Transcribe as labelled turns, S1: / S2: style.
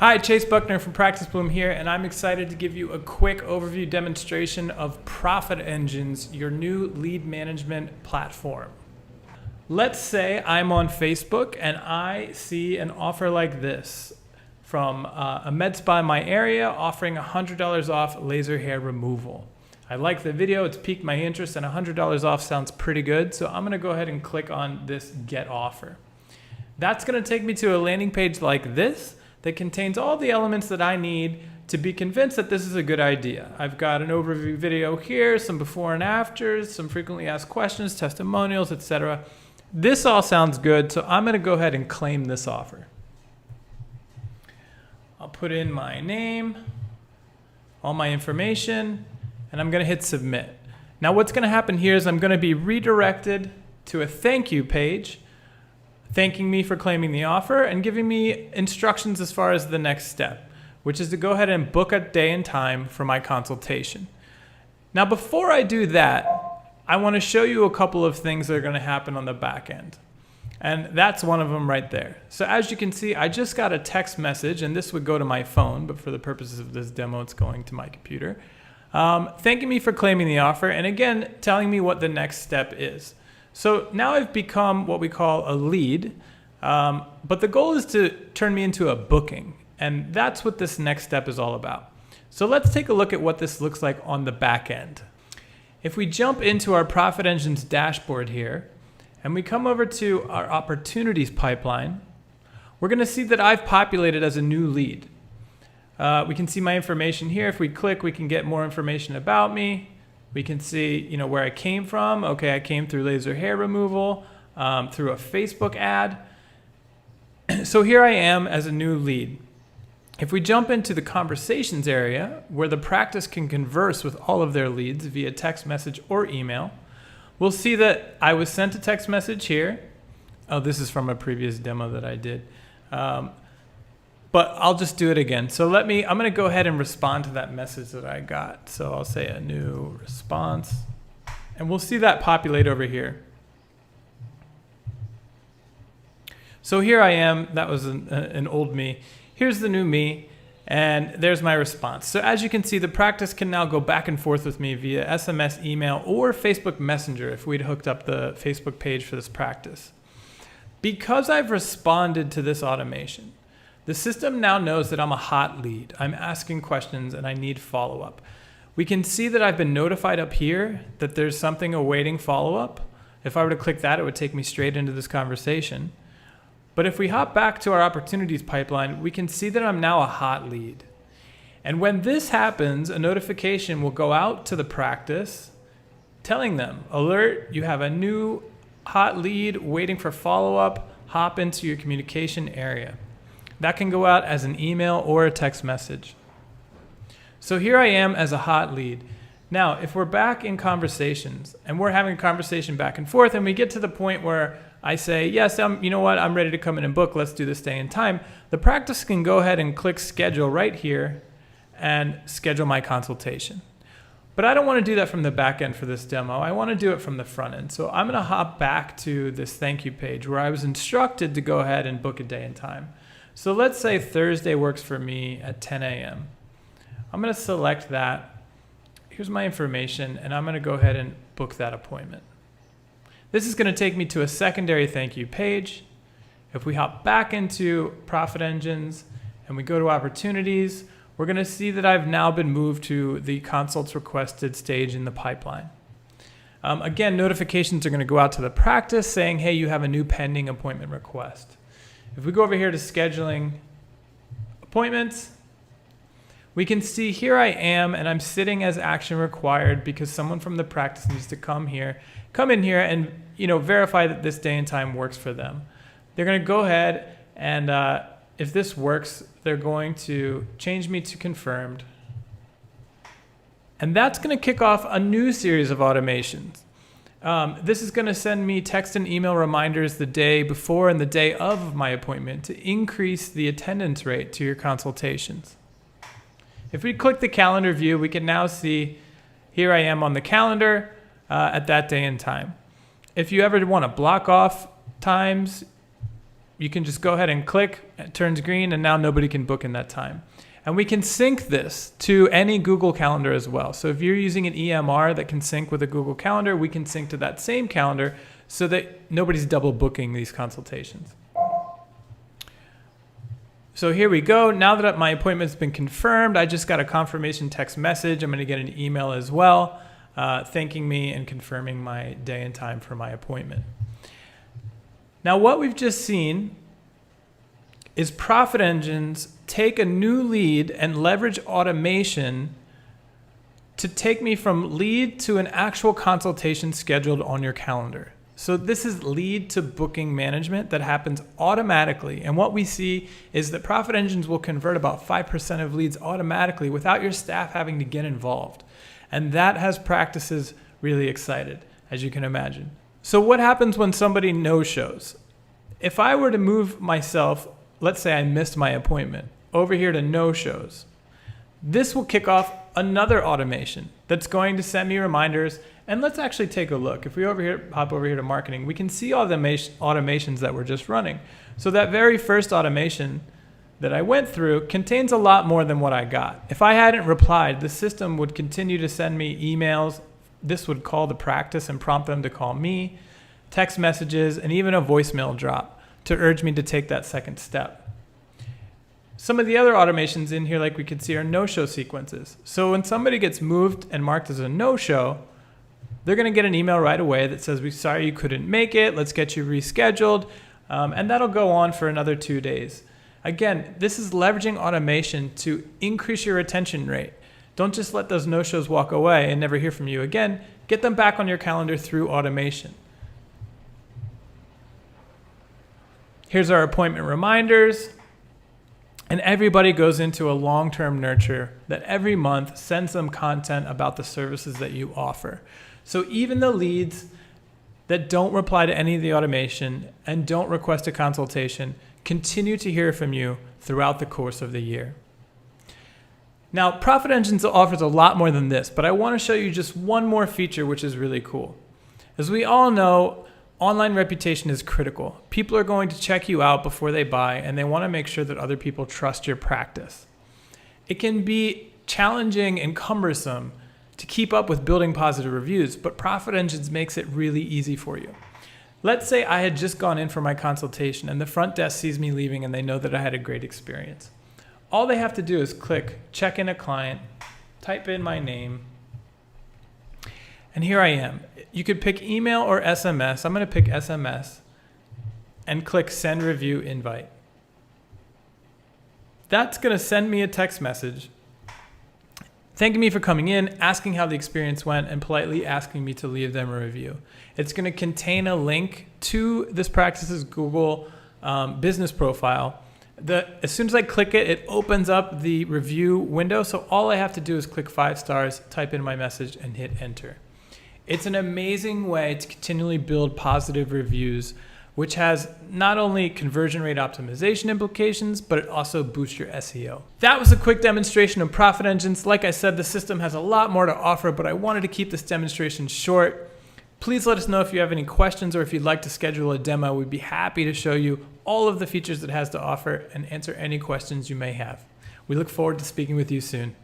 S1: Hi, Chase Buckner from Practice Bloom here, and I'm excited to give you a quick overview demonstration of Profit Engines, your new lead management platform. Let's say I'm on Facebook and I see an offer like this from a med spa in my area offering $100 off laser hair removal. I like the video, it's piqued my interest, and $100 off sounds pretty good, so I'm gonna go ahead and click on this Get Offer. That's gonna take me to a landing page like this that contains all the elements that I need to be convinced that this is a good idea. I've got an overview video here, some before and afters, some frequently asked questions, testimonials, etc. This all sounds good, so I'm gonna go ahead and claim this offer. I'll put in my name, all my information, and I'm gonna hit submit. Now what's gonna happen here is I'm gonna be redirected to a thank you page thanking me for claiming the offer and giving me instructions as far as the next step, which is to go ahead and book a day and time for my consultation. Now, before I do that, I want to show you a couple of things that are going to happen on the back end. And that's one of them right there. So as you can see, I just got a text message, and this would go to my phone, but for the purposes of this demo, it's going to my computer, thanking me for claiming the offer, and again, telling me what the next step is. So now I've become what we call a lead, but the goal is to turn me into a booking, and that's what this next step is all about. So let's take a look at what this looks like on the back end. If we jump into our Profit Engines dashboard here, and we come over to our opportunities pipeline, we're going to see that I've populated as a new lead. We can see my information here. If we click, we can get more information about me. We can see, where I came from. Okay, I came through laser hair removal, through a Facebook ad. So here I am as a new lead. If we jump into the conversations area, where the practice can converse with all of their leads via text message or email, we'll see that I was sent a text message here. Oh, this is from a previous demo that I did. But I'll just do it again. So I'm going to go ahead and respond to that message that I got. So I'll say a new response, and we'll see that populate over here. So here I am. That was an old me. Here's the new me, and there's my response. So as you can see, the practice can now go back and forth with me via SMS, email, or Facebook Messenger if we'd hooked up the Facebook page for this practice. Because I've responded to this automation, the system now knows that I'm a hot lead. I'm asking questions and I need follow-up. We can see that I've been notified up here that there's something awaiting follow-up. If I were to click that, it would take me straight into this conversation. But if we hop back to our opportunities pipeline, we can see that I'm now a hot lead. And when this happens, a notification will go out to the practice telling them, alert, you have a new hot lead waiting for follow-up. Hop into your communication area. That can go out as an email or a text message. So here I am as a hot lead. Now, if we're back in conversations and we're having a conversation back and forth and we get to the point where I say, yes, I'm ready to come in and book. Let's do this day and time. The practice can go ahead and click schedule right here and schedule my consultation. But I don't want to do that from the back end for this demo. I want to do it from the front end. So I'm going to hop back to this thank you page where I was instructed to go ahead and book a day and time. So let's say Thursday works for me at 10 a.m. I'm going to select that. Here's my information, and I'm going to go ahead and book that appointment. This is going to take me to a secondary thank you page. If we hop back into Profit Engines and we go to opportunities, we're going to see that I've now been moved to the consults requested stage in the pipeline. Again, notifications are going to go out to the practice saying, hey, you have a new pending appointment request. If we go over here to scheduling appointments, we can see here I am and I'm sitting as action required because someone from the practice needs to come in here and verify that this day and time works for them. They're going to go ahead and if this works, they're going to change me to confirmed. And that's going to kick off a new series of automations. This is going to send me text and email reminders the day before and the day of my appointment to increase the attendance rate to your consultations. If we click the calendar view, we can now see here I am on the calendar at that day and time. If you ever want to block off times, you can just go ahead and click, it turns green, and now nobody can book in that time. And we can sync this to any Google Calendar as well. So if you're using an EMR that can sync with a Google Calendar, we can sync to that same calendar so that nobody's double booking these consultations. So here we go. Now that my appointment's been confirmed, I just got a confirmation text message. I'm going to get an email as well, thanking me and confirming my day and time for my appointment. Now, what we've just seen is Profit Engines take a new lead and leverage automation to take me from lead to an actual consultation scheduled on your calendar. So this is lead to booking management that happens automatically. And what we see is that Profit Engines will convert about 5% of leads automatically without your staff having to get involved. And that has practices really excited, as you can imagine. So what happens when somebody no-shows? If I were to move myself, let's say I missed my appointment, over here to no-shows, this will kick off another automation that's going to send me reminders. And let's actually take a look. If we hop over here to marketing, we can see all the automations that we're just running. So that very first automation that I went through contains a lot more than what I got. If I hadn't replied, the system would continue to send me emails. This would call the practice and prompt them to call me, text messages, and even a voicemail drop to urge me to take that second step. Some of the other automations in here, like we can see, are no-show sequences. So when somebody gets moved and marked as a no-show, they're going to get an email right away that says, "We're sorry you couldn't make it. Let's get you rescheduled." And that'll go on for another 2 days. Again, this is leveraging automation to increase your retention rate. Don't just let those no-shows walk away and never hear from you again. Get them back on your calendar through automation. Here's our appointment reminders. And everybody goes into a long-term nurture that every month sends them content about the services that you offer. So even the leads that don't reply to any of the automation and don't request a consultation continue to hear from you throughout the course of the year. Now, Profit Engines offers a lot more than this, but I want to show you just one more feature which is really cool. As we all know, online reputation is critical. People are going to check you out before they buy, and they want to make sure that other people trust your practice. It can be challenging and cumbersome to keep up with building positive reviews, but Profit Engines makes it really easy for you. Let's say I had just gone in for my consultation and the front desk sees me leaving and they know that I had a great experience. All they have to do is click check in a client, type in my name, and here I am. You could pick email or SMS. I'm going to pick SMS and click send review invite. That's going to send me a text message thanking me for coming in, asking how the experience went, and politely asking me to leave them a review. It's going to contain a link to this practice's Google business profile. As soon as I click it, it opens up the review window. So all I have to do is click 5 stars, type in my message, and hit enter. It's an amazing way to continually build positive reviews, which has not only conversion rate optimization implications, but it also boosts your SEO. That was a quick demonstration of Profit Engines. Like I said, the system has a lot more to offer, but I wanted to keep this demonstration short. Please let us know if you have any questions or if you'd like to schedule a demo. We'd be happy to show you all of the features it has to offer and answer any questions you may have. We look forward to speaking with you soon.